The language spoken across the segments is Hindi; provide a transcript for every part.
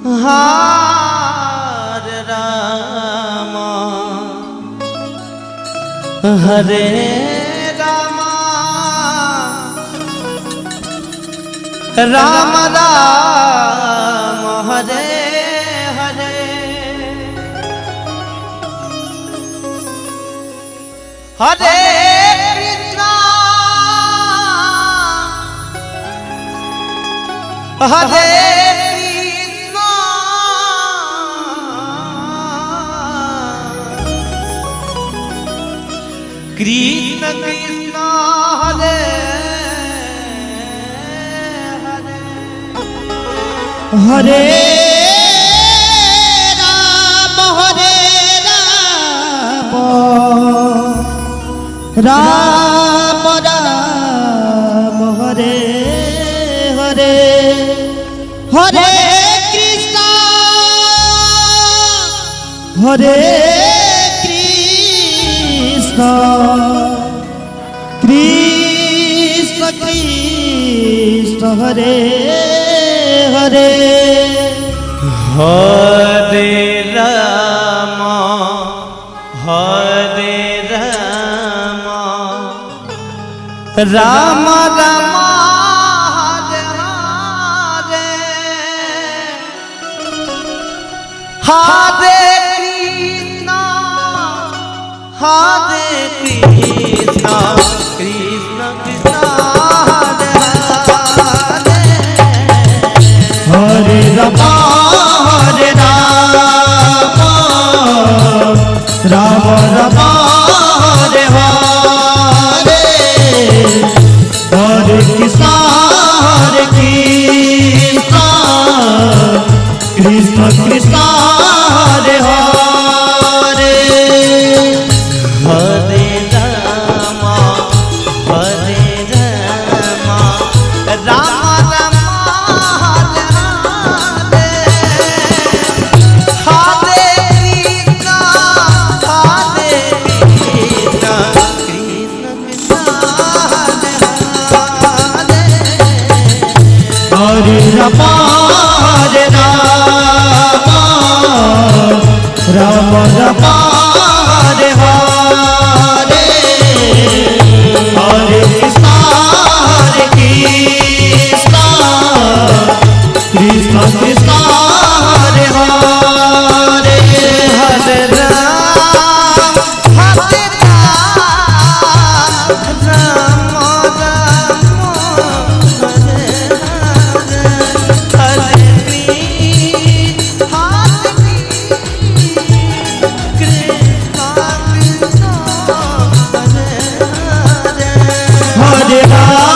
हरे राम हरे राम राम राम हरे हरे हरे कृष्णा हरे कृष्ण कृष्ण हरे हरे हरे राम राम राम हरे हरे हरे कृष्ण हरे कृष्ण कृष्ण हरे हरे हरे राम राम राम हरे हरे कृष्ण कृष्ण कृष्ण हरे राम राम राम हरे हरे हरे कृष्ण कृष्ण कृष्ण हरे हरे हरे राम राम राम हरे हरे राम राम राम हरे हरे हरे कृष्ण कृष्ण कृष्ण हरे हरे हरे राम हरे राम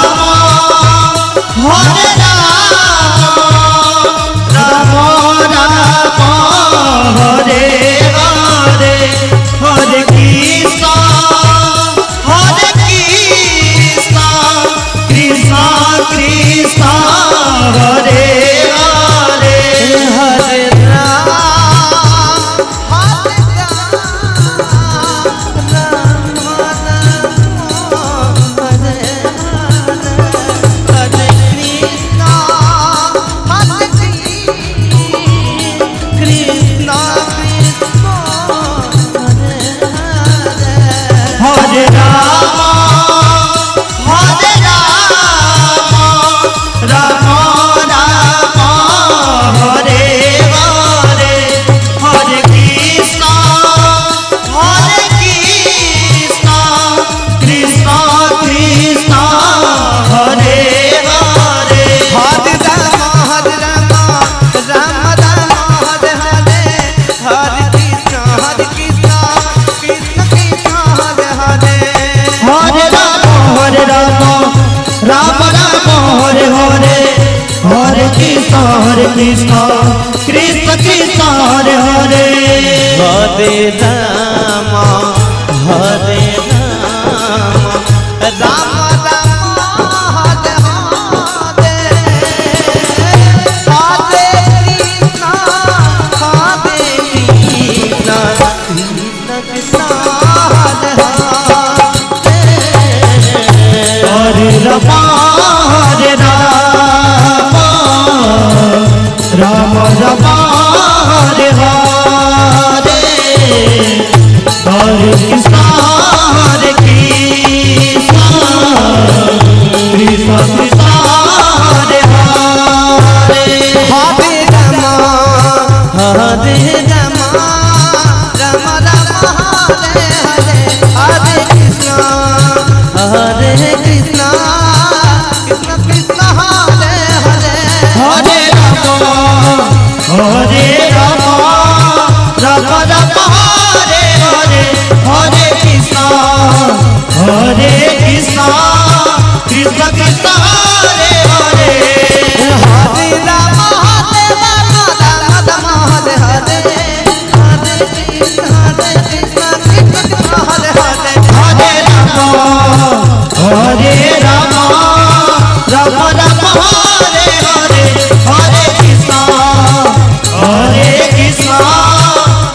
हरे कृष्ण कृष्ण कृष्ण हरे हरे हरे राम हरे राम राम राम राम कृष्ण हरे हरे हरे राम हरे राम राम राम हरे हरे हरे कृष्ण कृष्ण हरे हरे हरे राम राम राम हरे हरे हरे कृष्ण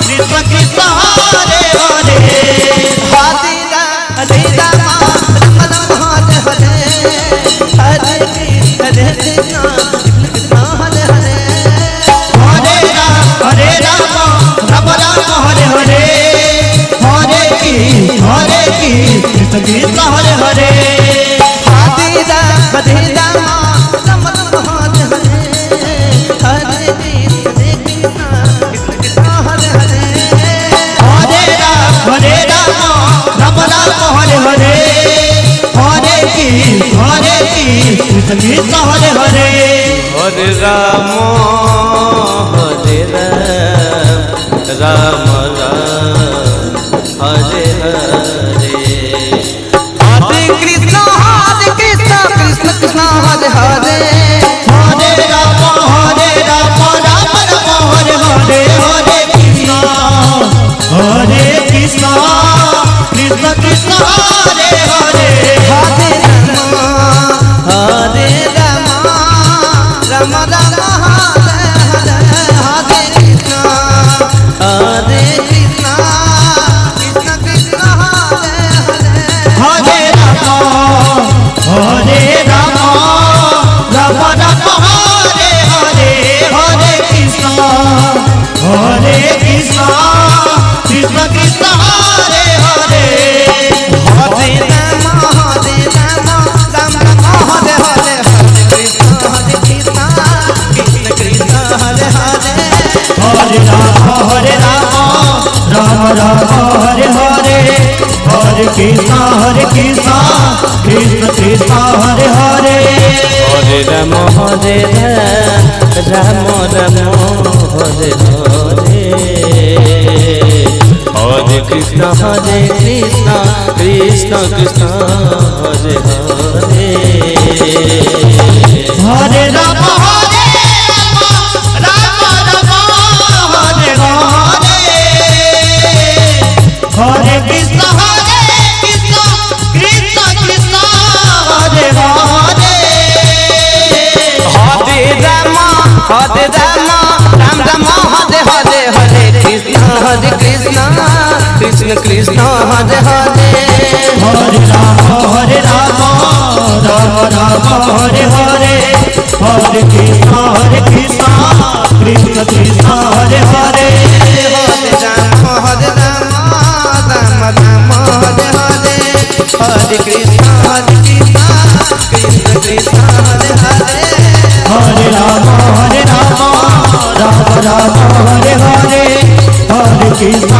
कृष्ण कृष्ण हरे हरे हरे राम राम राम हरे हरे हरे कृष्ण कृष्ण हरे हरे हरे राम राम राम हरे हरे हरे कृष्ण कृष्ण हरे हरे हरे राम राम राम हरे हरे हरे कृष्ण कृष्ण हरे हरे हरे राम राम राम हरे हरे हरे कृष्ण कृष्ण हरे हरे हरे राम राम हरे हरे हरे कृष्ण कृष्ण कृष्ण हरे हरे हरे राम राम राम हरे हरे हरे कृष्ण कृष्ण कृष्ण हरे हरे हरे राम राम राम हरे हरे हरे कृष्ण कृष्ण कृष्ण हरे हरे हरे राम राम राम हरे हरे हरे कृष्ण कृष्ण कृष्ण हरे हरे हरे राम राम राम हरे हरे हरे कृष्ण कृष्ण कृष्ण हरे हरे हरे राम राम राम हरे हरे हरे कृष्ण कृष्ण कृष्ण हरे हरे हरे राम हरे राम हरे हरे हरे कृष्ण कृष्ण कृष्ण हरे हरे हरे राम राम हरे हरे हरे कृष्ण कृष्ण कृष्ण हरे हरे हरे राम राम राम हरे हरे हरे कृष्ण कृष्ण कृष्ण हरे हरे हरे राम राम राम हरे हरे हरे कृष्ण कृष्ण कृष्ण हरे हरे हरे राम राम राम हरे हरे हरे कृष्ण कृष्ण कृष्ण हरे हरे हरे राम राम राम हरे हरे हरे कृष्ण